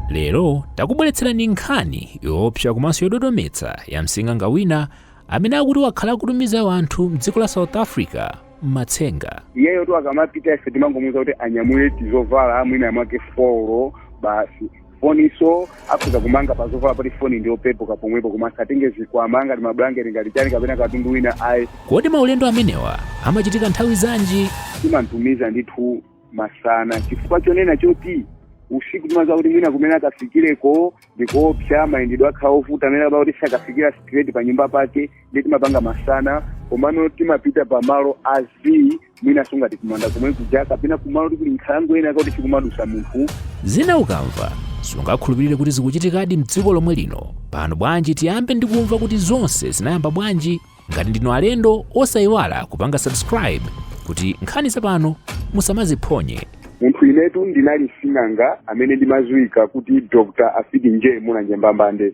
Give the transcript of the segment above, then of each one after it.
Lero takubweretserani nkhani yoopsa komanso yododometsa ya msing'anga wina amene akuti wakhala kutumiza anthu mdziko la South Africa m'matsenga. Iyeyo tu akamapita ife timangomuwuza kuti anyamule tizovala mwina mwake folo basi. Foniso akuza kumanga pazovala pati foni ndio pepo kapomwepo komanso atenge zikwamanga timablanketi ngati chani kapena katundu wina ayi. Kodi maulendo amenewa amachitika nthawi zanji? Timantumiza ndithu masana chifukwa chonena choti usiku timaza kuti mwina kumene akafikireko ndikoopsa mayendedwe akhala ovuta amene aba kuti sakafikira straight pa nyumba pake ndi timapanga masana komano timapita pamalo azi mwina sungati kumanda komwe kuja kapena kumalo kuti nkhalango ena kuti chikumadusa munthu. Zina ukamva sungakhulupirire kuti zikuchitikadi mdziko lomwe lino. Pano bwanji tiyambe ndi kumva kuti zonse zinayamba bwanji. Ngati ndinu alendo osayiwala kupanga subscribe kuti nkhani zapano musamaziphonye. Munthu inetu ndinali sing'anga amene ndimaziwika kuti Dr. Afidi Nje muna Njembambande.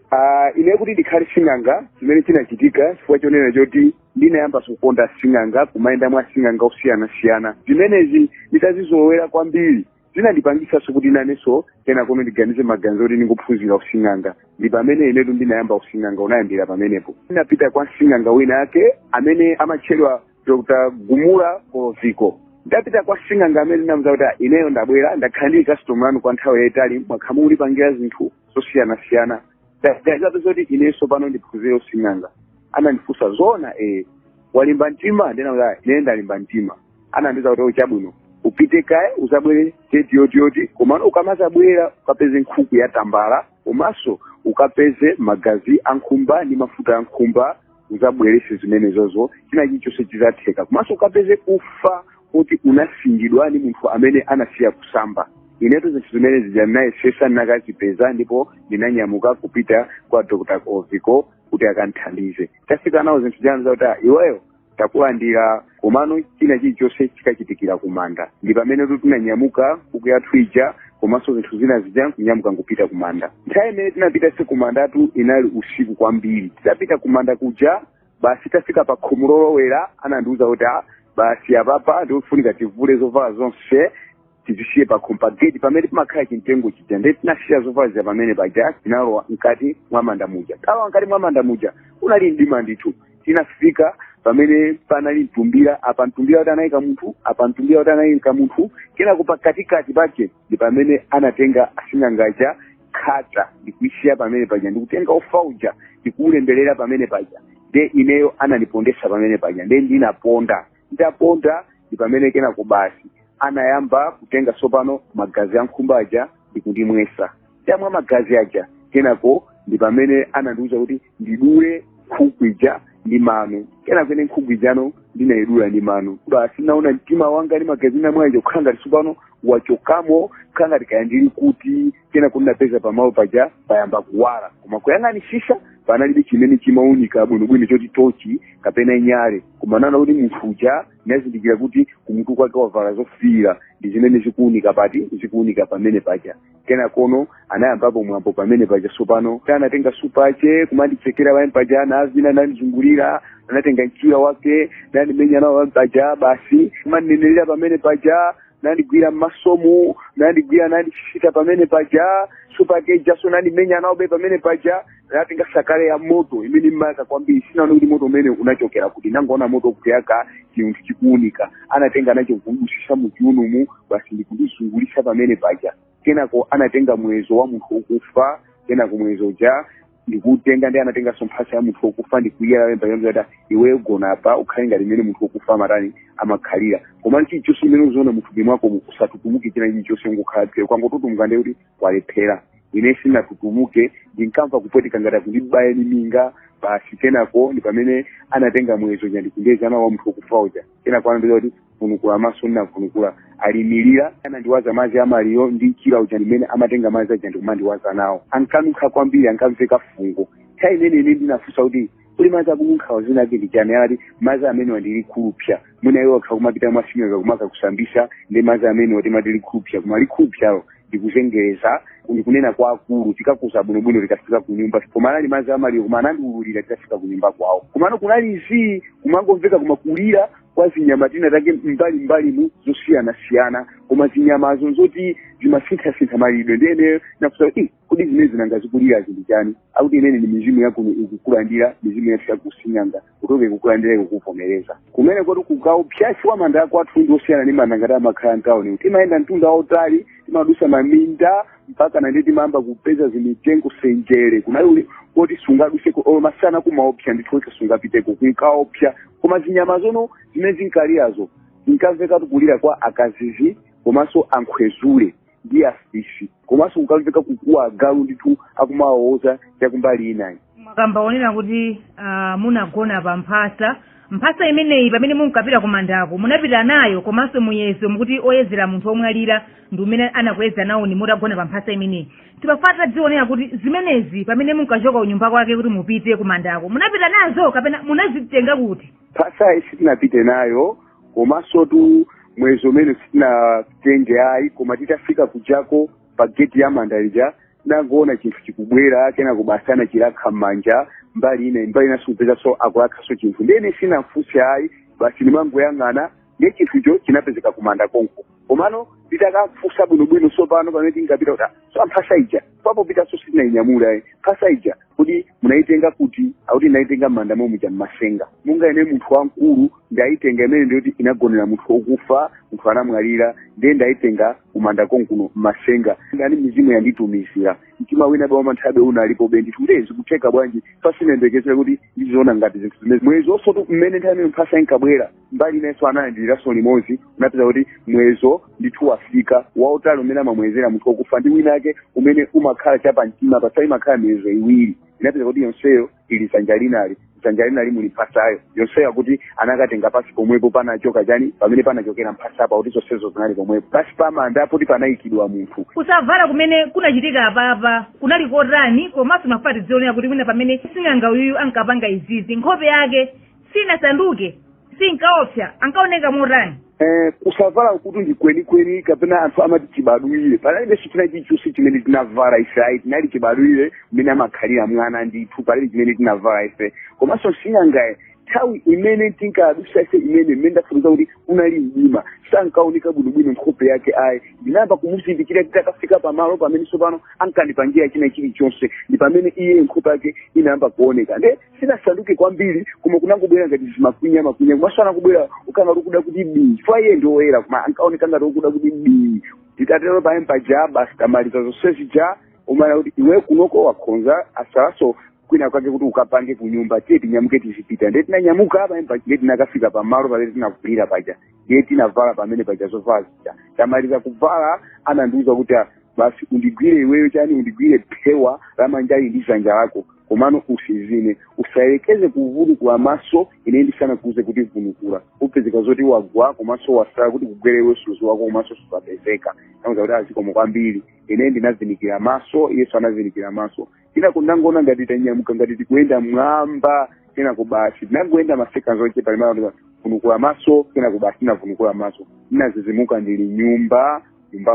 Ine kuti ndikhali sing'anga chimene chinachitika chifukwa chonena choti ndinayamba kukonda sing'anga kumayenda mwa sing'anga osiyana-siyana. Zimenezi nditazizolowera kwambiri zinandipangisanso kuti nanenso kena kono ndiganize maganizo kuti ndingophunzira using'anga. Ndi pamene inetu ndinayamba using'anga unayambira pamenepo. Ndinapita kwa sing'anga wina yake amene amatchedwa Dr. Gumula Koviko. Ndapita kwa sing'anga amene ndinamuza kuti ineyo ndabwera ndakhala ndi customer anu kwa nthawi yayitali mwakhala mulipangira zinthu zosiyana-siyana. Ndazapeza kuti inenso pano ndiphunzire using'anga. Anandifunsa zona walimba mtima ndinamuza ine ndalimba mtima. Anandiza kuti ochabwino upite kaye uzabwere teti yoti komano ukamazabwera ukapeze nkhuku ya tambala komanso ukapeze magazi ankhumba ndi mafuta ankhumba uzabwerese zimenezozo china chilichonse chizatheka komanso ukapeze kufa kuti unasingidwa ni munthu amene anasiya kusamba. Inetu zinthu zimene zija ndinayesesa ndinakazipeza ndipo ndinanyamuka kupita kwa Dr. Koviko kuti akandithandize. Tafika nawo zinthu zanu zakuti iweyo takulandira komano china chilichonse chikachitikira kumanda. Ndi pamene tinanyamuka kukuyathu ija komanso zinthu zina zija kunyamuka kupita kumanda. Nthawi imene tinapita kumandatu inali usiku kwambiri. Tidapita kumanda kuja basi tafika pa khomo lolowera anandiuza kuti basi apapa ndikufunika tivule zovala zonse tizisiye pa gate pamene timakhala chimtengo chija ndi tinasiya zovala za pamene paja tinalowa mkati mwa manda muja. Kalowa mkati mwa manda muja unali mdima ndithu. Tinafika pamene panali mtumbira apa mtumbira kuti anayika munthu apa mtumbira kuti anayika munthu kena kupa katikati pake ndi pamene anatenga asing'angaja khata ndikuisiya pamene paja ndikutenga ufauja ndikuulemberera pamene paja nde ineyo anandipondesa pamene paja nde ndinaponda ndaponda ndi pamene kena kubasi anayamba kutenga sopano magazi ankhumba aja ndikundimwesa tamwa magazi aja kenako ndi pamene anandiuza kuti ndidule nkhuku ija ndi mano kena kwene nkhuku ijano ndinayidula ndi mano basi naona mtima wanga ndi magazi namwaje kukhanga tisopano wachokamo khanga tikayandiri kuti kena kunapeza pamalo paja payamba kuwala koma kuyang'anisisa panalibe chimene chimaunika bwinobwino choti tochi kapena nyale kumanana kuti munthu uja nazindikira kuti kumutu kwake wavala zofiira ndi zimene zikuunika pamene paja kena kono anayambapo mwambo pamene paja sopano anatenga supache kumanditsekera pamene paja anazina nandizungulira anatenga mchira wake nandimenya nawo pamene paja basi kumandinenelera pamene paja nandigwira masomo nandigwira nandishita pamene paja supake jaso nandimenya nawo be pamene paja natenga sakale ya moto imene mmaka kwambiri sinaona kuti moto umene unachokera kuti nangoona moto kuyaka chinthu chikuunika anatenga nacho kudusisa mu chiunumu basi ndikudizungulisa pamene paja kenako anatenga mwezo wa munthu wokufa kenako mwezo uja ndikutenga ndi anatenga somphasa ya munthu wokufa ndikuyera pamene paja kuti iwe ugona apa ukhale ngati mmene munthu wokufa amatani amakhalira koma chilichonse imene uziona munthu bwimwako usatutumuke china chilichonse ngokhala phera kwangotutumuka ndi kuti walephera. Ine sinatutumuke ndinkamva kupwetika ngati akundibaya ni minga basi kenako ndi pamene anatenga mwezo ndikundeza nawo munthu wokufa uja kenako anandiuza kuti funukula maso ndinafunukula alimirira anandiwaza mazi amaliyo ndi chira uja ndimene amatenga mazi aja ndikumandiwaza nawo ankanunkha kwambiri ankamveka fungo nthawi imene ine ndinafunsa kuti kuli mazi akununkhawo zinake ndichani ati mazi amene wandili khulupsa mwina iwo akha kumapita mwasing'anga kumaka kusambisa ndi mazi amene wati matili khulupsa koma likhulupsalo ndikuzengereza ndikunena kwa akulu tikakuza bwinobwino tikafika ku nyumba koma anali mazi amaliyo koma anandiululira tikafika ku nyumba kwawo komano kunali izi kumangomveka kumakulira kwa zinyama tina take mbali mu zosiyana-siyana koma zinyamazo nzoti zimasintha malidwe ndene nakusa kuti zimene zinangazikulira zili chani akuti inene ni mizimu yakuno ikukulandira mizimu yathu yakusing'anga kutoke kukulandira ikukuvomereza kumene kuti kukaupsa chifukwa manda ako athu ndi osiyana ndi manda ngati amakhala mtauni timayenda mtunda wautali timadusa maminda mpaka nande timayamba kupeza zimitengo senjere kunali kuti sungaduseko masana kumaopsa ndithu sungapiteko kuikaopsa koma zinyama zono zimene zinkaliyazo zinkamveka kulira kwa akazizi komanso ankhwezule ndi afisi komanso kukamveka kukuwa agalu ndithu akumawoza chakumbali inayi makamba onena kuti munagona pa mphasa imeneyi pamene munkapita kumandako munapita nayo komanso muyezo mukuti oyezera munthu omwalira ndi umene anakweza nawo ni mutagona pa mphasa imeneyi tipafata dzionera kuti zimenezi pamene munkachoka unyumba kwake kuti mupite kumandako munapita nazo kapena munazitenga kuti phasa sitinapite nayo komanso tu mwezi umene sitinatenge ayi koma titafika kujako pa geti ya mandalija nangoona chinthu chikubwera kena kubasana chilakha m'manja mbali ina sikupeza so akulakhaso chinthu ndene sinafunse ayi basi nimangoyang'ana ndiye chinthucho chinapezeka kumanda konko komano titakafunsa bwinobwino sopano pamene tinkapita kuti so amphasa ija papo pitaso sitinayinyamula phasa ija kuti munayitenga kuti akuti ndayitenga m'manda momuja m'masenga munga ine munthu wamkulu ndayitenga imene ndiyoti inagonera munthu wokufa munthu anamwalira ndiye ndayitenga kumanda konkuno m'masenga ngani mizimu yanditumizira mtima wina bwa nthabe unalipo bendithu ndezi kutheka bwanji pasinendekesera kuti ndizoona ngati zinthu zimene mwezi osotu mmene nthabe mphasa inkabwera mbali inenso analandiriraso limodzi unapeza kuti mwezo ndithu wafika wautali umene amamwezera munthu wokufa ndi winake umene umakhala chapa mtima pasai makhala miyezo iwiri inapeza kuti yonseyo ili dzanja linali muli mphasayo yonseyo kuti anakatenga pasi pomwepo panachoka chani pamene panachokera mphasapa kuti zonsezo zinali pomwepo pasi pamanda poti panayikidwa munthu kusavala kumene kunachitika apapa kunali kotani komanso mafati dzionera kuti mwina pamene sing'anga uyuyu ankapanga izizi nkhope yake sinasanduke sinkaopsa ankaoneka motani kusavala kuti ndi kwenikweni kapena anthu amati chibadwire palibe chitina chichusi chimene tinavala ife tinali chibadwire mmene amakhalira mwana ndithu palibe chimene tinavala ife komanso sing'angaye nthawi imene tinkadusa ife imene ndafunika kuti unali mdima sankaoneka bwinobwino nkhope yake ayi ndinayamba kumuzindikira kuti akafika pamalo pamene sopano ankandipangira china chilichonse ndi pamene iye nkhope yake inayamba kuoneka nde sinasanduke kwambiri koma kunangobwera ngati zimakwinya komanso anakubwera ukanga ukuda kuti bii chifukwa iye ndi woyera koma ankaoneka ngati ukuda kuti bii titatero pamene paja basi tamaliza zonsezi ja umana kuti iwe kunoko wakhonza asalaso kwina kwake kuti ukapange kunyumba tiye tinyamuke tizipita ndiye tinanyamuka pamene ndiye tinakafika pamalo pamene tinagwira paja ndiye tinavala pamene paja zovala zija tamaliza kuvala anandiuza kuti basi undigwire iweyo chani undigwire phewa la manjali ndi dzanja lako komano usizine usayerekeze kuvunukula maso ine ndisanakuze kuti vunukula upezeka zoti wagwa komanso wasala kuti kugwerewe suzu wako komanso susapezeka nauza kuti azikomo kwambiri ine ndinavinikira maso yesu anavinikira maso tina kundangoona ngati tanyamuka ngati tikuyenda mwamba kena kubasi tinangoenda masekanzo oche palimao vunukula maso kena kubasi tinavunukula maso ndinazizimuka ndili nyumba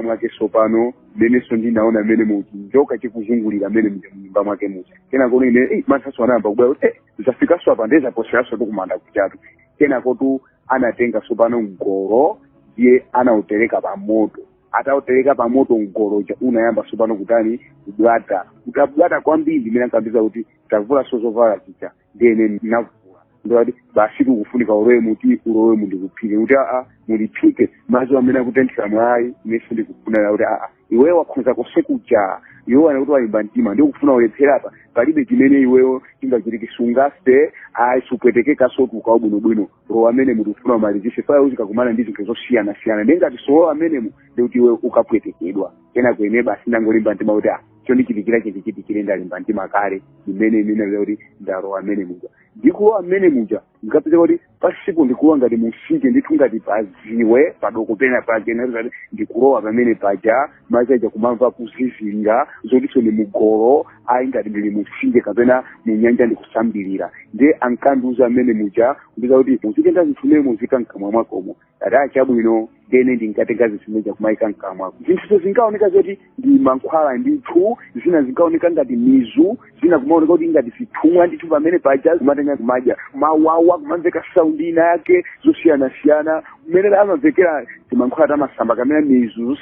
mwake sopano meneso ndinaona mene muti njoka chikuzungulira mene mnyumba mwake muti kena kono ine mathaso anayamba kubwera kuti zafika so apa ndeza poseraso kumanda kuchatu kena kotu anatenga sopano mgoro ndiye anautereka pa moto atautereka pa moto mgoro cha unayamba sopano kutani kubwata kwambiri mene ankambiza kuti tavula sozovala chicha ndiye ndinavula ndoti basi kufunika ulowe muti ulowe mundikuphike kuti mulipike mazi amene akutenthera mwayi ineso ndikufuna kuti iwewe wakhonza kosekuja iwewe wana kuti walimba mtima ndikufuna ulephera apa palibe chimene iweyo chingachitike sungafe supwetekeka sotu ukawa bwinobwino rowa amene mukufuna umalizise faya uzikakumana ndi zinthu zosiyana-siyana ndengati solowa amenemu ndikuti iwewe ukapwetekedwa kena kwene basi ndangolimba mtima kuti chondichitikira chitikire ndalimba mtima kale imene imene kuti ndarowa amene muja ndikuwa amene muja ndikapeza kuti pasipo ndikuwa ngati musike ndithu ngati paziwe padoko pena pake nazati ndikulowa pamene paja machaja kumamva kuzizirira zotiso ni mugoro ayi ngati ndili musike kapena munyanja ndikusambirira ndiye ankandiuza amene muja ndiza kuti muzikenda zinthu mene muzika mkamwa mwakomo ati achabwino ndene ndinkatenga zinthu kumaika mkamwako zinthu zinkaoneka zoti ndi mankhwala ndithu zina zinkaoneka ngati mizu zina kumaoneka kuti ngati zithumwa ndithu pamene paja kumatenga kumadya mawawa kumamveka saundi ina yake zosiyana-siyana mmene amamvekera timankhwala tamasamba kamene mizu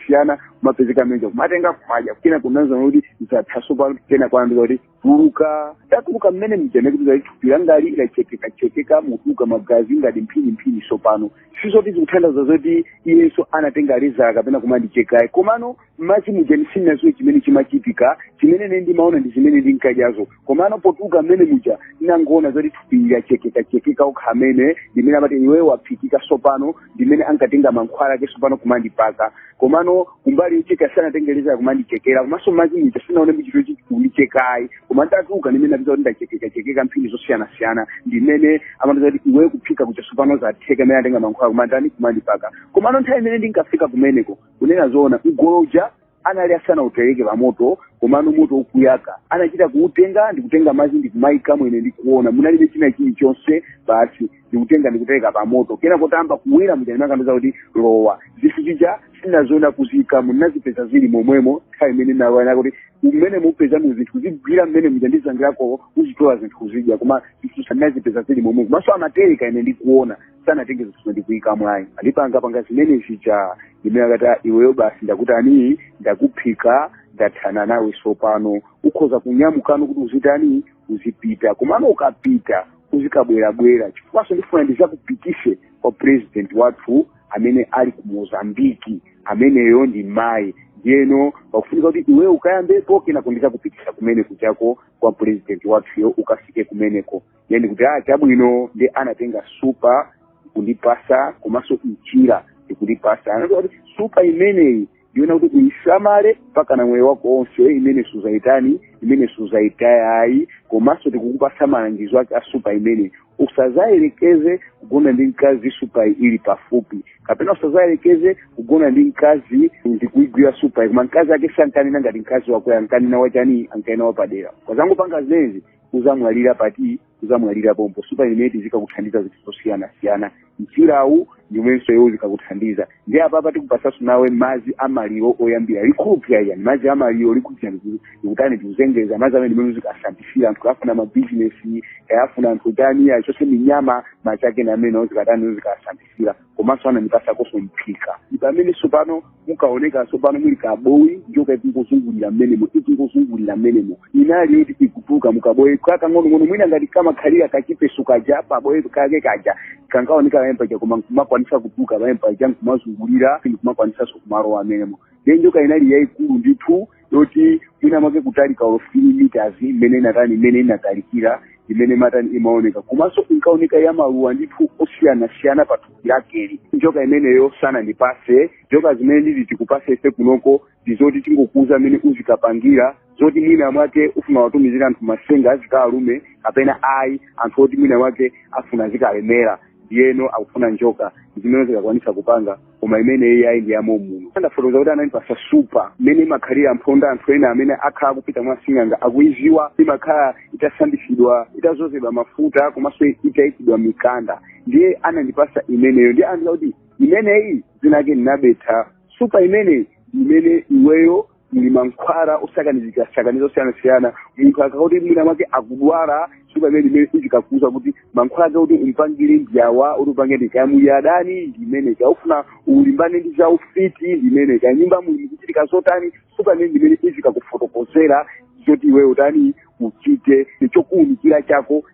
siyana mapezeka menja kumatenga kwaja kena kunanza kuti zathaso pa kena kwambira kuti tuluka tatuluka mmene mjene kuti zalitupira ngali ilachekeka mutuka magazi ngati mphini sopano sizoti zikuthandaza zoti iyeso anatenga lezaka kapena kumandichekayi komano mmachi mujeni sinazo chimene chimachitika chimene nendimaona ndi zimene ndinkadyazo komano potuka mmene muja inangoona zoti tupira chekeka ukhamene limene amati iwe waphikika sopano limene ankatenga mankhwala ake sopano kumandipaka komano kumbali ucheka sanatengeleza kumandichekera komanso mmachi muja sinaone mchito chikundichekayi koma ndatuka limene napita kuti ndachekeka mphini zosiyana limene amatiza kuti iwe kuphika kucha sopano zatheka imene atenga mankhwala kumandani kumandipaka komano nthawi imene ndinkafika kumeneko kunena zoona ugoloja anali asana utereke pa moto komano moto ukuyaka anachita kuutenga ndikutenga mazi ndikumayika mwene ndikuona munalibe china chilichonse basi ndikutereka pa moto kena kotamba kuwira mujani makandiza kuti lowa zifukija sinazoona kuzika munazipeza zili momwemo nthawi imene nawana kuti umene mupeza mu zinthu zigwira mmene mujandizangirako uzitola zinthu kuzidya koma zinthu sanazipeza zili momwemo komanso amatereka ine ndikuona sanatenge zinthu ndikuyika mwayi andipanga zimene zija limene akati iweyo basi ndakutani ndakuphika ndathana nawe sopano ukhoza kunyamukano kuti uzitani uzipita komano ukapita uzikabwerabwera chifukwaso ndifuna ndizakupikise kwa president wathu amene ali ku Mozambiki ameneyo ndi mayi yeno wakufunika kuti iwe ukayambepo kena kundiza kupikisa kumene kuchako kwa president wathuyo ukafike kumeneko yani kuti chabwino ndi anatenga supa kundipasa komanso mchira ndikundipasa anati kuti supa imeneyi ndiona kuti uyisamale mpaka na moyo wako onse imene suzaitani imene suzaitayayi komanso tikukupasa malangizo ake asupa imene usazayerekeze kugona ndi mkazi supa ili pafupi kapena usazayerekeze kugona ndi mkazi ndikuigwira supa koma mkazi ake sankanena ngati mkazi wako yankanena wachani ankanena wapadera kwa zangu panga zenzi uzamwalira pati uzamwalira pompo supa imene zikakuthandiza zinthu zosiyana mchirawu ndimenso yewo zikakuthandiza ndi apa tikupasaso nawe mazi amaliro oyambira likhupya yani mazi amaliro likhupya ndikutani tikuzengeza mazi amene ndimene zikasambisira anthu afuna mabizinesi afuna anthu tani achose minyama machake na amene zikatani zikasambisira komanso anandipasako mphika pamene sopano mukaoneka sopano muli kabowi njoka ikungozungulira mmenemo inali yoti ikutuka mukabowi kakang'onong'ono mwina ngati kama khalira kachipeso kaja pabowi kake kaja kankaoneka paja koma kumakwanisa kutuka paja nkumazungulira kumakwanisaso kumarowa amenemo ndi njoka inali yayikulu ndithu yoti mwina mwake kutalika 3 meters imene inatalikira imene matani imaoneka komanso inkaoneka yamaluwa ndithu osiyana pathupi lakeli njoka imeneyo sana ndipase njoka zimene nditi tikupase ife kunoko ndizoti tingokuza amene uzikapangira zoti mwina mwake ufuna watumizira anthu masenga azikalume kapena ayi anthu oti mwina mwake afuna zikalemera ndiyeno akufuna njoka zimene zikakwanisa kupanga koma imene iyayi ndi yamo muno ndafotoza kuti anandipasa supa imene imakhalira mphonda anthu ena amene akhala kupita mwasing'anga akuiziwa imakhala itasambitsidwa itazozedwa mafuta komanso itayikidwa mikanda ndiye anandipasa imeneyo ndiye andiza kuti imeneyi zinake ndinabetha supa imeneyi imene iweyo muli mankhwala osakanizika osiyana munthu akakuti mwina mwake akudwala supa imene izikakuza kuti mankhwala ake kuti umpangire mbyawa kuti upange ndikayamuyadani ndimene kaufuna ulimbane ndi za ufiti ndimene kanyimba muli kuchitika zotani supa imene izikakufotokozera zoti iwe utani uchite chokuunikira chako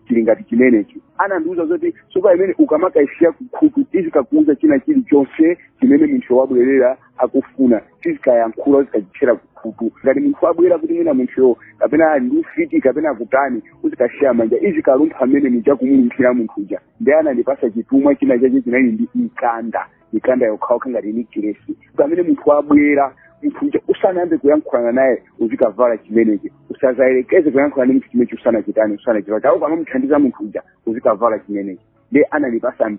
chilingati chimenechi anandiuza zoti supa imene ukamakaisiya kukhutu izikakuuza china chilichonse chimene munthu wabwerera akufuna tizikayankhula zikachitchera kukhutu ngati munthu wabwera kuti mwina munthuyo kapena ali ndi ufiti kapena kutani uzikasiya manja izikalumpha amene muchakumulumphira munthuja ndi anandipasa chitumwa china chache chinali ndi mikanda yokhaokha ngati nikiresi pamene munthu wabwera munthuja usanayambe kuyankhulana naye uzikavala chimenechi usazayerekeze kuyankhulana ndi munthu chimenechi usanachitani chawo panomuthandiza munthuja uzikavala chimenechi ndi anandipasa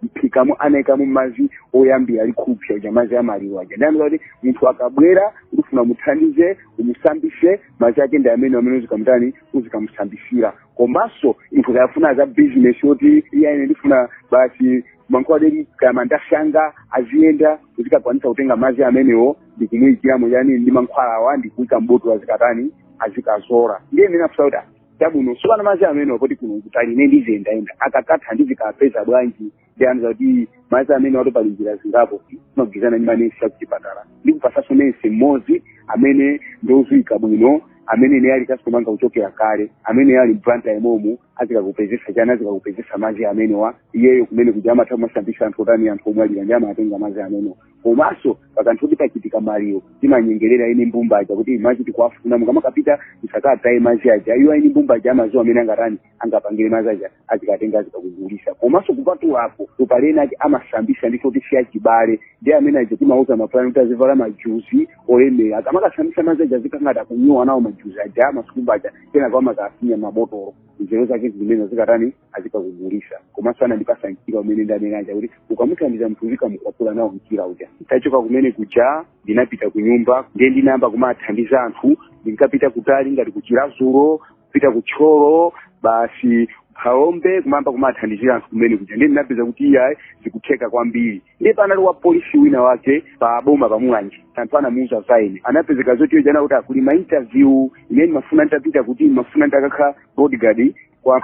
mphikamo anayikamo mazi oyambira likhupya uja mazi amaliro aja ndi andiza kuti munthu akabwera ukufuna muthandize umusambise mazi ake ndi amene uzikamutani uzikamusambisira komanso munthu kayafuna za business yoti iye ndifuna basi mankhwala kama ndashanga aziyenda uzikakwanisa kutenga mazi amenewo ndikumuyikiramo yani ndi mankhwala awa ndikuika mboto azikatani azikazora ndiye ndinafusa kuti tabuno sokana mazi amene wapoti kuno kutali ine ndizendaenda akakatha ndizikapeza bwanji ndiyanza kuti mazi amene watopalinjira zingapo magwizana ndi manesi akuchipatala ndikupasaso nesi mmodzi amene ndozuyika bwino amene ne ali kastomanga kuchokera kale amene ali mplanta imomo azikakupezesa chana azikakupezesa mazi amenewa iyeyo kumene kuja amatha masambisa anthu otani anthu omwe alira ndi amatenga mazi amenewa komanso pakanthu kuti pachitika maliro timanyengerera ine mbumbaja kuti mazi tikuafuna mukamakapita musakataye mazi aja iwo ine mbumbaja amaziwa amene angatani angapangire mazi aja azikatenga azikakugulisa komanso kupatu apo tupalena ati amasambisa ndi choti siya chibale ndi amene aja timauza mapulani kuti azivala majuzi olemera akamakasambisa mazi aja zikangata kunyowa nawo majuzi aja masikumbaja tena kwa makasinya mabotolo nzero zake zimene zikatani azikakugulisa komanso anandipasa mchira umene ndanena aja kuti ukamuthandiza mnthu uzikamukwapula nawo mchira uja tachoka kumene kuja ndinapita kunyumba ndiye ndinayamba kumathandiza anthu ndinkapita kutali ngati kuchilazulo kupita kutcholo basi Haombe kumamba kumathandizira anthu kumene kuja ndiye ndinapeza kuti iyayi zikutheka kwambiri ndiye panali wa polisi wina wake pa boma pamulanje anthu anamuuza zaine anapezeka zoti jana kuti akulima interview imene mafuna nditapita kuti mafuna ndakakha bodyguard kwa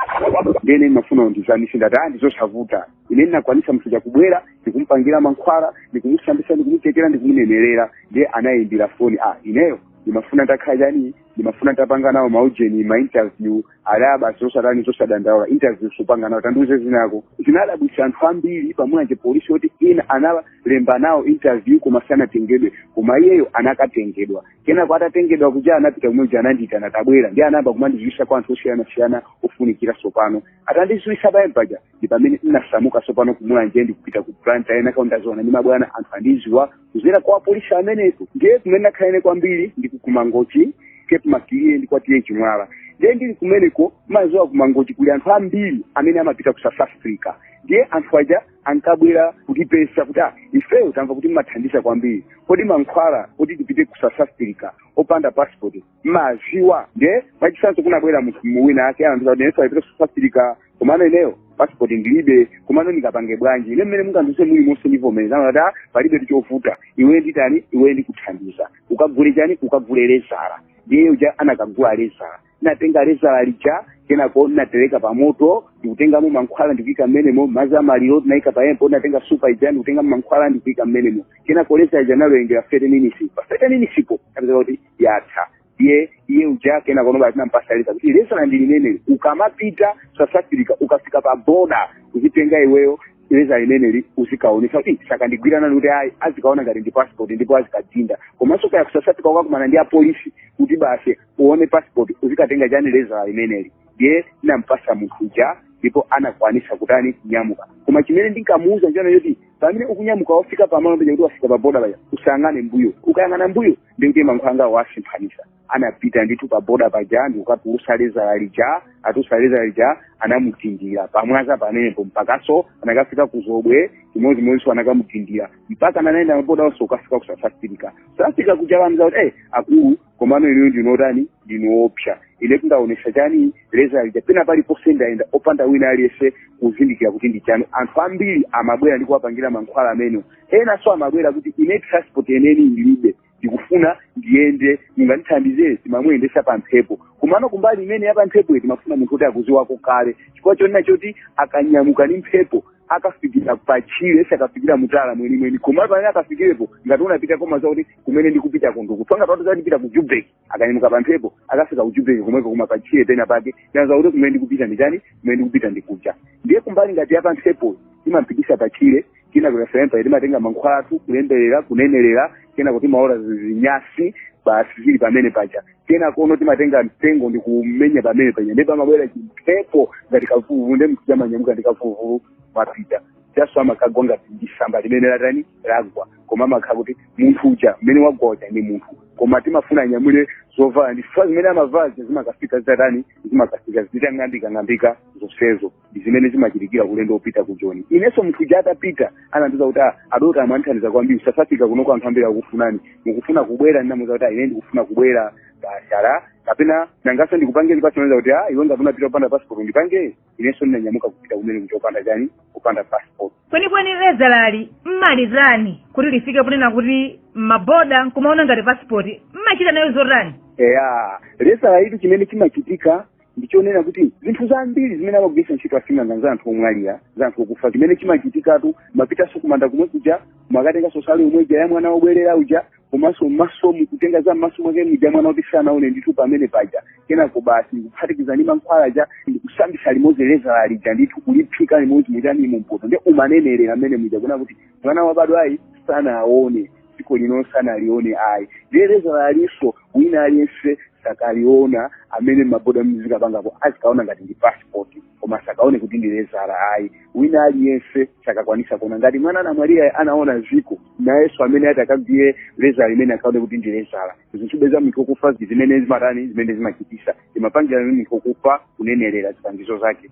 ndene mafuna ndizanise ndata ndizosavuta ine ndinakwanisa msuja kubwera ndikumpangira mankhwala ndikumusambisa ndikumutekera ndikumunenerera ndiye anayimbira foni ineyo ndimafuna ndakhajani ndimafuna ndapanga nawo maujeni ma interview alaba zosatani zosadandaula interview supanga nawo tanduze zinako zinadabwisa anthu ambiri pamulanje polisi oti ina analemba nawo interview koma sanatengedwe koma iyeyo anakatengedwa kenako atatengedwa kuja anapita kumweja anandiyitana tabwera ndi anayamba kumandizwisa kwa anthu osiyana-siyana ofunikira sopano atandizwisa bayebaja ndi pamene inasamuka sopano kumulanje ndikupita ku planta ena kaundazona ndi mabwana anthu andiziwa kuzera kwa polisi amenepo ndiye kumene nakhalene kwambiri ndikukumangochi kepu makiliye ndikwatiye chimwala ndiye ndili kumeneko maziwa kumangochi kuli anthu ambiri amene amapita ku South Africa ndiye anthu aja ankabwera kutipesa kuti ifeyo tamva kuti mmathandiza kwambiri kodi mankhwala kuti tipite ku South Africa opanda passport maziwa ndiye mwachisanso kunabwera munthu muwina ake anthu kuti neso ayipita ku South Africa komano ineyo passport ndilibe komano ndikapange bwanji ine mmene munganduse muli monse ndivomereza kuti palibe tichovuta iwe nditani iwe ndikuthandiza ukagule chani ukagule lezala ndiye uja anakagula lezala natenga lezala lija kenako natereka pa moto ndikutengamo mankhwala ndikuika mmenemo mazi amaliro naika pa empo natenga supa ija ndikutengamo mankhwala ndikuika mmenemo kenako lezala ija naloyengera 30 minutes pa 30 minutes po kapeza kuti yatha iye uja kenako noba tinampasa lezala kuti lezala ndilineneli ukamapita South Africa ukafika pa boda uzitenga iweyo lezala lineneli uzikaonesa kuti saka ndigwirana kuti azikaona ngati ndi passport ndipo azikadinda komanso kaya ku South Africa ukakumana ndi apolisi kuti basi uone passport uzikatenga chani lezala lineneli ndiye nampasa munthu uja ndipo anakwanisa kutani kunyamuka koma chimene ndinkamuuza njana yoti pamene ukunyamuka wafika pamalo panja kuti wafika pa boda panja usangane mbuyo ukayang'ana mbuyo ndikuti mankhwala wasimphanisa anapita nditu pa boda paja ndikukatulusa lezala lija atusa lezala lija anamutindira pamwaza panepo mpakaso anakafika kuzobwe chimodzimodzinso anakamutindira mpaka nanaenda maboda onse ukafika ku South Africa South Africa kujalamza kuti akulu komano ineyo ndinotani ndinoopsa ine kundaonesa chani lezala lija pena palipo sendaenda opanda wina aliyese kuzindikira kuti ndi chani anthu ambiri amabwera ndi kuwapangira mankhwala amenewo ena so amabwera kuti ine transport eneni ilibe ndikufuna ndiyende mungandithandizire timamuyendesa pa mphepo kumano kumbali imene ya pa mphepo timafuna munthu kuti akuziwako kale chifukwa chonena choti akanyamuka ndi mphepo akafikira pachile sakafikira mutala mwenimweni komano pamene akafikirepo ngati unapita koma zakuti kumene ndikupita kunduku twanga twati ndipita ku Joburg akanyamuka pa mphepo akafika ku Joburg komweko kuma pachile pena pake naza kuti kumene ndikupita nditani kumene ndikupita ndikuja ndiye kumbali ngati ya pa mphepo timampitisa pachile kina kuna sempa timatenga mankhwala kulemberera kunenerera kena kuti maora zinyasi basi zili pamene paja kena kono timatenga mtengo ndikumenya pamene paja ndipo amabwera chimphepo ngati kavuvu ndi mkujama nyamuka ndi kavuvu mapita chaso amakagwa ngati ndisamba limene latani lagwa koma amakhala kuti munthu uja mmene wagwaja ndi munthu koma timafuna anyamule zovala ndifa zimene amavala zimakafika zatani zimakafika zitang'ambika zonsezo ndi zimene zimachitikira kulendo opita ku Joni inenso munthu uja atapita anandiza kuti adota amanthandiza kwambiri South Africa kunoko anthu ambiri akufunani mukufuna kubwera ndinamuza kuti ine ndikufuna kubwera bashala kapena nangaso ndikupange lipasoneza kuti iwe ngati unapita kupanda passport ndipange inenso ndinanyamuka kupita kumene kuchopanda chani kupanda passport kwenikweni lezalali mmalizani kuti lifike kunena kuti maboda nkumaona ngati passport mmachita nayo zotani lezala litu chimene chimachitika ndichonena kuti zinthu zambiri zimene amagwiritsa ntchito asing'anga za anthu omwalira za anthu okufa zimene chimachitikatu mapitaso kumanda kumwe kuja makatenga sosali umweja ya mwana obwerera uja komanso m'maso mukutenga za m'maso mwake muja mwana kuti sanaone ndithu pamene paja kenako basi ndikuphatikiza ndi mankhwala ja ndikusambisa limodzi lezala lija ndithu kuliphika limodzi mujani mumpoto ndi umanenerera amene muja kuna kuti mwana wabadwa ayi sanaone dziko lino sanalione ayi ndiye lezala aliso wina aliyense sakaliona amene maboda muzika pangapo azikaona ngati ndi passport koma sakaone kuti ndi lezala ayi wina aliyense sakakwanisa kuona ngati mwana anamwalira anaona ziko nayenso amene ati akagwiye lezala limene akaone kuti ndi lezala zinthu mikokufa zimene zimatani zimene zimachitisa imapangira mikokufa kunenerera zipangizo zake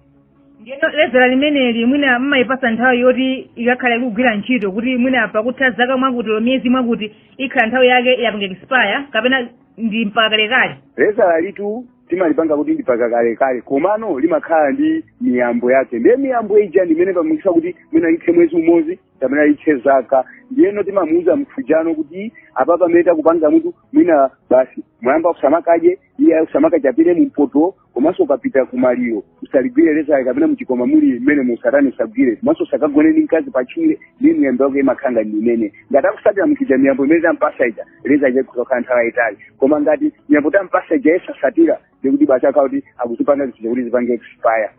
ndiyeno lezala limeneli mwina mmayipasa nthawi yoti ikakhala ikugwira ntchito kuti mwina pakutha zaka mwakuti miyezi mwakuti ikhala nthawi yake yapanga expire kapena ndi mpaka kalekale lezala litu timalipanga kuti ndi mpaka kalekale komano limakhala ndi miyambo yake ndiye miyambo ija ndimene pamukisa kuti mwina lithe mwezi umodzi kapena lithe zaka ndiyeno timamuuza mfujano kuti apa pamene takupanga mutu mwina basi mwayamba kusamakaje iye kusamakaje apite mumpoto komanso ukapita kumaliro usaligwire lezala kapena muchikoma muli mmene musatani usagwire komanso usakagone ndi mkazi pachire ndi miyambo yake imakhala ndi imene ngati akusatira mukija miyambo imene tampasa ija lezala ija kuzakhala nthawi yayitali koma ngati miyambo tampasa ija yesasatira ndikuti basi akhala kuti akuzipanga zinthu kuti zipange expire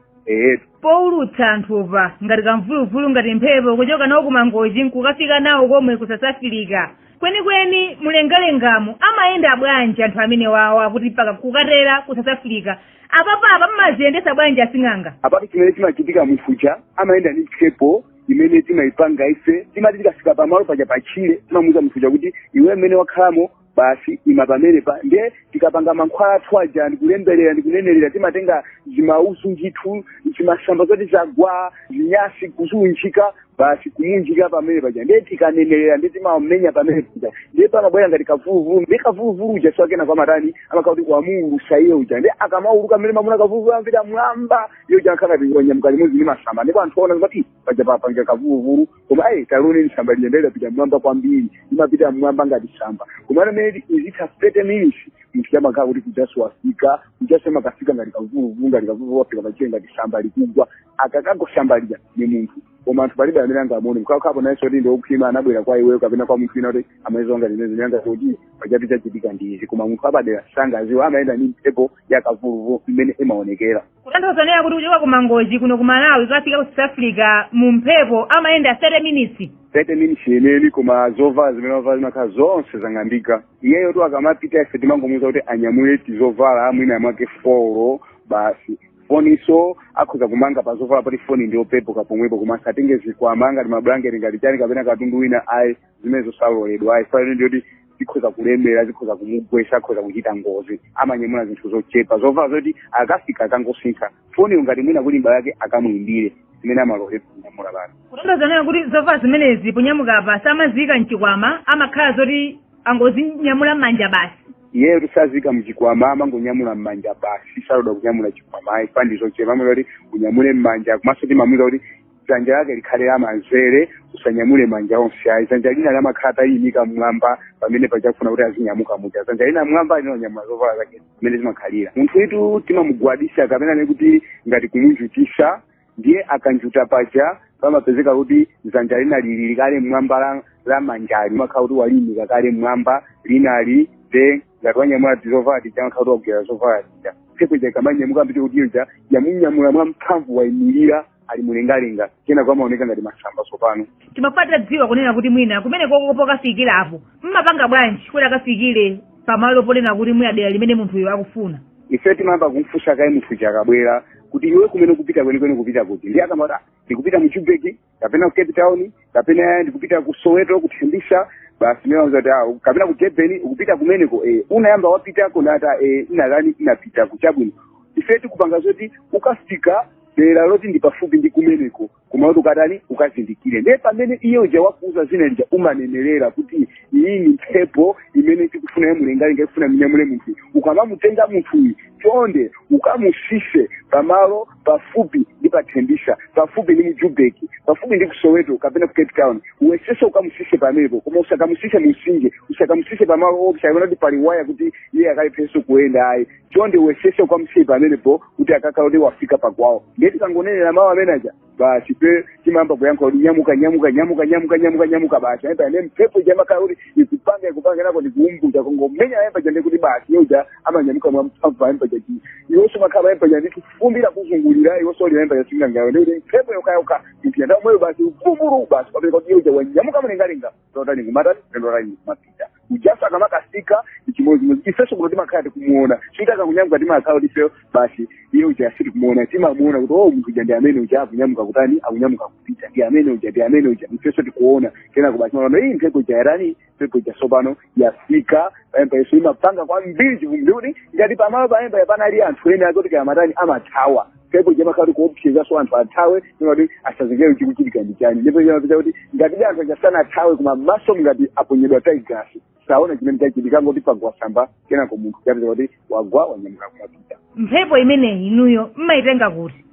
poulutsa anthupa ngati kamvuluvulu ngati mphepo kuchoka nawo kumangoji nkukafika nawo komwe ku South Africa kwenikweni mulengalengamo amayenda bwanji anthu amene wawa kuti paka kukatera ku South Africa apapa mmaziyendesa bwanji asing'anga apati chimene chimachitika mufuja amayenda ndi mphepo imene timayipanga ife timati tikafika pamalo paja pachire timamuuza mfuja kuti iwe mmene wakhalamo basi ima pamene pa ndiye tikapanga mankhwala athu aja ndikulemberera ndikunenerera timatenga zimausu ndithu zimasamba zoti zagwa zinyasi kuzunjika basi kumunjika pamene paja ndiye tikanenerera ndiye timamenya pamene paja ndiye pamabwera ngati kavuluvulu ndiye kavuluvulu uja siwakena kwa matani amakhala kuti wamuulusa iye uja ndiye akamauluka mmene mamuna kavuluvulu amapita mwamba iyo uja akhala kuti wanyamuka limodzi ndi masamba ndipo anthu aona kuti paja papanga kavuluvulu koma talone ni samba lija ndiye lapita mwamba kwambiri imapita mwamba ngati samba koma mmene izitha 30 minutes mtu yamakhala kuti kujaswafika kujasema kafika ngati kavuluvulu ngati kavuluvulu wafika pachire ngati samba likugwa akakagosamba lija ni munthu koma anthu palibe amene angamone mkakhapo naye soti ndi okhwima anabwera kwa iweyo kapena kwa munthu ina kuti amazonga zinezi nyanga kuti pachatu chachitika ndizi koma munthu apadera sangaziwa amayenda ndi mphepo yakavuluvulu imene imaonekera kutanthauza kuti kuchoka kumangoji kuno ku Malawi kafika ku South Africa mu mphepo amayenda 30 minutes 30 minutes yeneni koma zovala zimene wavala zimakhala zonse zang'ambika iyeyo tu akamapita ife timangomuuza kuti anyamule tizovala amwina mwake folo basi foniso akhoza kumanga pa zovala pati foni ndiyo pepo kapomwepo koma asatenge zikwama ngati mablanketi ngati chani kapena katundu wina ayi zimene zosaloledwa ayi fanire ndiyoti zikhoza kulemera zikhoza kumugwesa akhoza kuchita ngozi amanyamula zinthu zochepa zovala zoti akafika akangosintha foniyo ngati mwina kulimba yake akamuyimbire zimene amalole kunyamula basi kutanthauza kuti zovala zimenezi ponyamuka basi amazika mchikwama amakhala zoti angozinyamula m'manja basi iyeyo tusazika mchikwama amangonyamula m'manja basi saloda kunyamula chikwama ayi fandizo chepa amwe kuti unyamule m'manja komanso timamuuza kuti dzanja lake likhale lamanzere usanyamule manja onse ayi dzanja lina lamakhala tayimika mmwamba pamene pachafuna kuti azinyamuka muja dzanja lina mmwamba linonyamula zovala zake zimene zimakhalira munthu itu timamugwadisa kapena nekuti ngati kumunjutisa ndiye akanjuta paja pamapezeka kuti dzanja lina lili likale mmwamba la manjali makhala kuti walimika kale mmwamba linali de ngati wanyamula tizovala tija makhala kuti wagwera zovala tija mphepo ija ikamanyamuka mpite kuti ija yamunyamula mwamphamvu wayimirira ali mulengalenga kena kwa maoneka ngati masamba sopano timapata dziwa kunena kuti mwina kumene kokopo kafikira apo mmapanga bwanji kuti akafikire pamalo ponena kuti mwina dera limene munthuyo akufuna ife timayamba kumfunsa kaye munthu akabwera kuti iwe kumene kupita kwenikweni kupita kuti ndiye akamati ndikupita mu Joburg kapena ku Cape Town kapena ndikupita ku Soweto kuthimbisa basi mimi kuti kapena ku Durban ukupita kumeneko unayamba wapita kunata inalani inapita kuchabwino ife tikupanga zoti ukafika dera loti ndi pafupi ndi kumeneko kumauti ukatani ukazindikire ndiye pamene iyo uja wakuuza zina lija umanenerera kuti iyi ni mphepo imene tikufuna kufuna mulengalenga kufuna minyamule munthu ukamamutenga munthuyu chonde ukamusise pamalo pafupi ndi pathendisa pafupi ndi mujubeki pafupi ndi kusoweto kapena ku Cape Town uwesese ukamusise pamenepo koma usakamusise musinje usakamusise pamalo opsa kuti pali waya kuti iye akalipeso kuenda ayi chonde uwesese ukamusise pamenepo kuti akakhala kuti wafika pakwawo ngeti kangonenera mawu amenaja basi pe chimamba kuyankha kuti nyamuka basi ayamba ane mphepo jamakhala kuti ikupanga nako ndikuumbuza kongomenya ayamba jande kuti basi yoja amanyamuka mwamphamvu ayamba jachi iwonso makhala ayamba jande kufumbira kuzungulira iwonso ayamba yasinga ngayo ndi mphepo yokayoka ipyanda mweyo basi ufumuru basi kapena kuti yoja wanyamuka mlengalenga totani kumatani ndorani kumapita ujasa kama kasika ichimozi ifeso kuti makhala kumuona chitaka kunyamuka timakhala kuti fe basi iyo ujasiri kumuona timamuona kuti munthu jande amene uja kunyamuka kutani akunyamuka kupita ndi amene uja ifeso tikuona kena kubachima iyi mphepo jairani mphepo jasopano yafika ayamba yeso imapanga kwambiri chivumbi kuti ngati pamalo paayamba panali anthu ena akuti kamatani amathawa mphepo jamakhala kuopseza so anthu athawe kuti asazengere chikuchitika ndi chani ndipo chamapita kuti ngati anthu ajasana athawe koma maso ngati aponyedwa tigers saona chimene chachitika ngoti pagwasamba kenako munthu chapeza kuti wagwa wanyamuka kumapita mphepo imeneyi inuyo mmayitenga kuti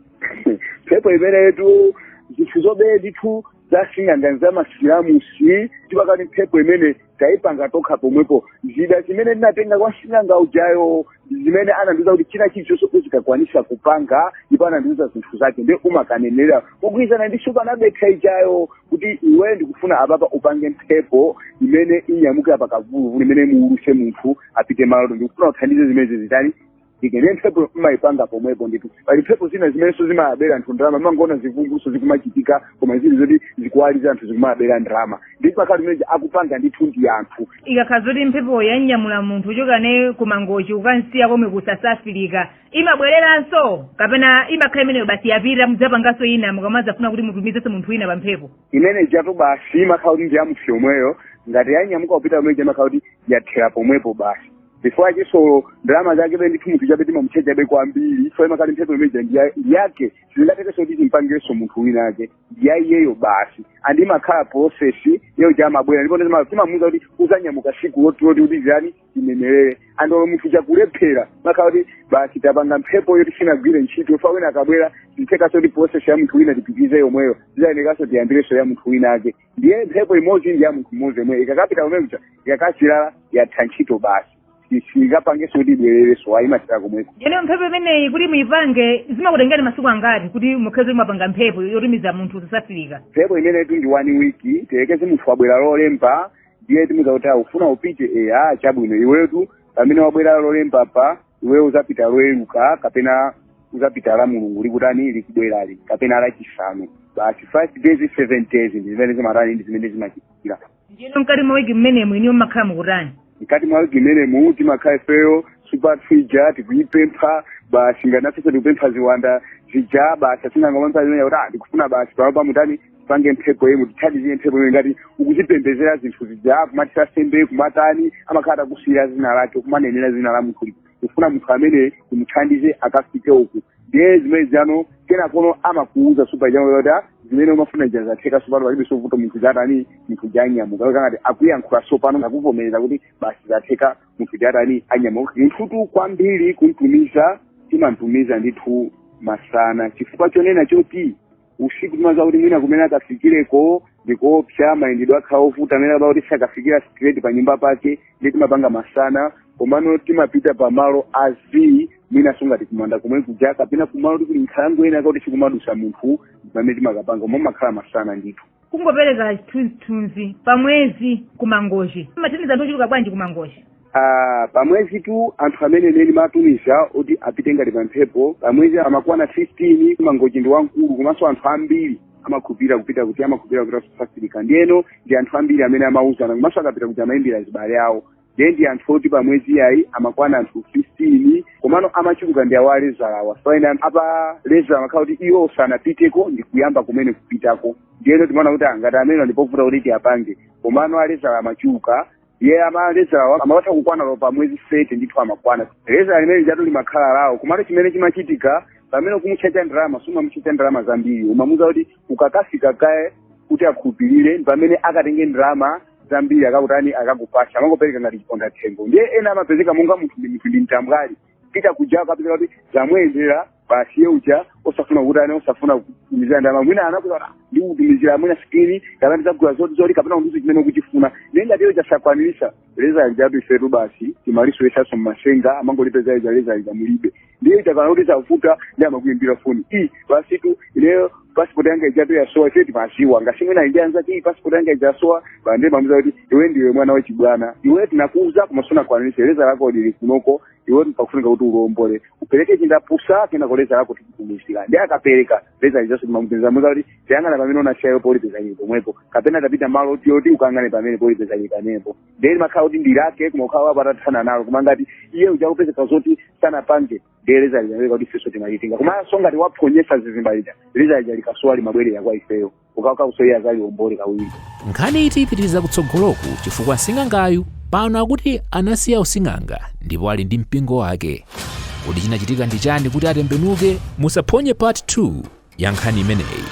mphepo imeneyetu zinthu zobe ndithu zasing'anga zamasilamusi tipakati mphepo imene taipanga tokha pomwepo zida zimene ndinatenga kwa sing'anga ujayo zimene anandiuza kuti china chilichonse uzikakwanisa kupanga ndipo anandiuza zinthu zake ndi umakanenera kugwirizana ndi supanabekha ijayo kuti iwe ndikufuna apapa upange mphepo imene inyamukira pakavuluvulu imene muuluse munthu apite maloto ndikufuna uthandize zimene zitani ikene mphepo mmayipanga pomwepo ndithu pali mphepo zina zimenenso zimayabera anthu ndalama mangoona zivumbuso zikumachitika koma zili zoti zikuwaliza anthu zikumayabera ndalama ndipo pakati pamene akupanga ndithu ndi anthu ikakhala zoti mphepo yanyamula munthu uchokane kumangochi ukansiya komwe ku South Africa imabwereranso kapena imakhala imeneyo basi yapita mudzapanganso ina mukamadzafuna kuti mutumizenso munthu wina pa mphepo imene jato basi imakhala kuti ndi yamunthu yomweyo ngati yanyamuka kupita pamene imakhala kuti yathera pomwepo basi before achiso ndalama zake ndithu munthu chabe timamuchechabe kwambiri so imakhala mphepo imene yake sizingatekenso kuti timpangirenso munthu wina ake ndiyayiyeyo basi andi imakhala process iyo jamabwera ndipo timamuuza kuti uzanyamuka siku loti kuti ziyani inenerere andolo munthu chakulephera makhala kuti basi tapanga mphepo yoti sinagwire ntchito fa wina akabwera tithekaso kuti process ya munthu wina tipitize yomweyo zizayenekanso tiyambirenso ya munthu wina ake ndiye mphepo imodzi ndi ya munthu mmodzi yomweyo ikakapita kumemucha ikakachilala yatha ntchito basi singapangeso kuti ibwerereso ayimatira komweko ene mphepo imeneyi kuti muyipange zimakutengani masiku angati kuti mukheze mapanga mphepo yotumiza munthu South Africa mphepo imeneyi ndi 1 week telekeze munthu wabwera lolemba ndiye timuza kuti ufuna upite chabwino iwetu pamene wabwera lolemba pa iwe uzapita loeruka kapena uzapita la mulungu likutani likubwerali kapena lachisanu basi 5 days 7 days ndi zimene zimatani ndi zimene zimachitikira ndiyeno mkati mwa wiki mmenemu iniyo mmakhala mukutani mkati mwa wiki imenemu timakhala ifeyo super trija tikuyipempha basi nganafese tikupempha ziwanda zija basi asinangomapempha zimene kuti ndikufuna basi pamapa mutani tipange mphepo yemu tithandize mphepo imene ngati ukuzipembezera zinthu zija kumatisa sembe kumatani amakhala takusiyira zina lake kumanenera zina la munthu kufuna munthu amene kumuthandize akafike uku ndiye zimene zano kenakono amakuuza super jamo kuti zimene umafuna jazatheka sopano palibe sovuto munthu zatani munthu janyamuka ngati akuyankhula sopano ngakuvomereza kuti basi zatheka munthu jatani anyamuka munthutu kwambiri kuntumiza timamtumiza ndithu masana chifukwa chonena choti usiku timaza kuti mwina kumene akafikireko ndikoopsa mayendedwe akhala ovuta amene aba kuti sakafikira straight pa nyumba pake ndiye timapanga masana komano timapita pamalo azi mwina sungati kumanda komwe kuja kapena kumalo kuti nkhalango ena kuti sikumadusa munthu pamene timakapanga omwe makhala masana ndithu kungopereka chithunzi pamwezi kumangochi mathandiza anthu ochuluka bwanji kumangochi pamwezi tu anthu amene neni matumiza kuti apite ngati pa mphepo pamwezi amakwana 15 kumangochi ndi wankulu komanso anthu ambiri amakhupira kupita South Africa ndiyeno ndi anthu ambiri amene amauzana komanso akapita kuti amayimbira zibale awo ndiye ndi anthu oti pamwezi yayi amakwana anthu 15 komano amachuluka ndi awo alezalawa so ena apa lezala makhala kuti iwo sanapiteko ndi kuyamba kumene kupitako ndiyeno timaona kuti ngati amene ndipovuta kuti tiapange komano alezala amachuluka ye amalezala amapatha kukwana lo pamwezi 7 ndithu amakwana lezala limene lijatu limakhala lawo komano chimene chimachitika pamene kumuchacha ndalama sumamuchacha ndalama zambiri umamuza kuti ukakafika kaye kuti akhulupirire pamene akatenge ndalama zambiri akakutani akakupasha amangopereka ngati chiponda thengo ndiye ena amapezeka monga munthu ndi mtambwali pita kuja akapezeka kuti zamuyendera basi yeuja osafuna kutani osafuna kutumizira ndalama mwina anakuti ndi kutumizira mwina skini kapena ndizagula zoti kapena ndizo chimene ukuchifuna nenga tiyo chasakwanirisa leza njabu ifetu basi timaliso esaso mmasenga amangolipeza ija leza ija mulibe ndiye itakana kuti zafuta ndi amakuyimbira foni basi tu ileyo passport yanga ijato yasowa cheti masiwa ngasimwena injanza ti passport yanga ijasowa bande mamuza kuti iwe ndiwe mwana wachibwana iwe tinakuuza kumasona kwanirisa leza lako lili kunoko iwe pakufunika kuti ulombole upereke chindapusa kena koleza lako tikumisira ndi akapereka leza ijaso mamuza muza kuti tiyangana pamene unashayo polipeza nyiko mwepo kapena tapita malo tiyoti ukangane pamene polipeza nyika nepo ndeli makhala kuti ndilake kumakhala wapatatana nalo kumangati iye ujakupezeka zoti sana pange ndeleza lijaleka kuti feso timalitinga kumaso ngati waphonyesa zizimbalita leza lijalikaswali mabwerera kwa ifeyo ukauka kusoya zali ombole kawiri nkhani iti ipitiriza kutsogoloku chifukwa Msing'angayu pano akuti anasiya using'anga ndipo ali ndi mpingo wake. Kuti chinachitika ndi chani kuti atembenuke? Musaphonye part 2 ya nkhani imeneyi.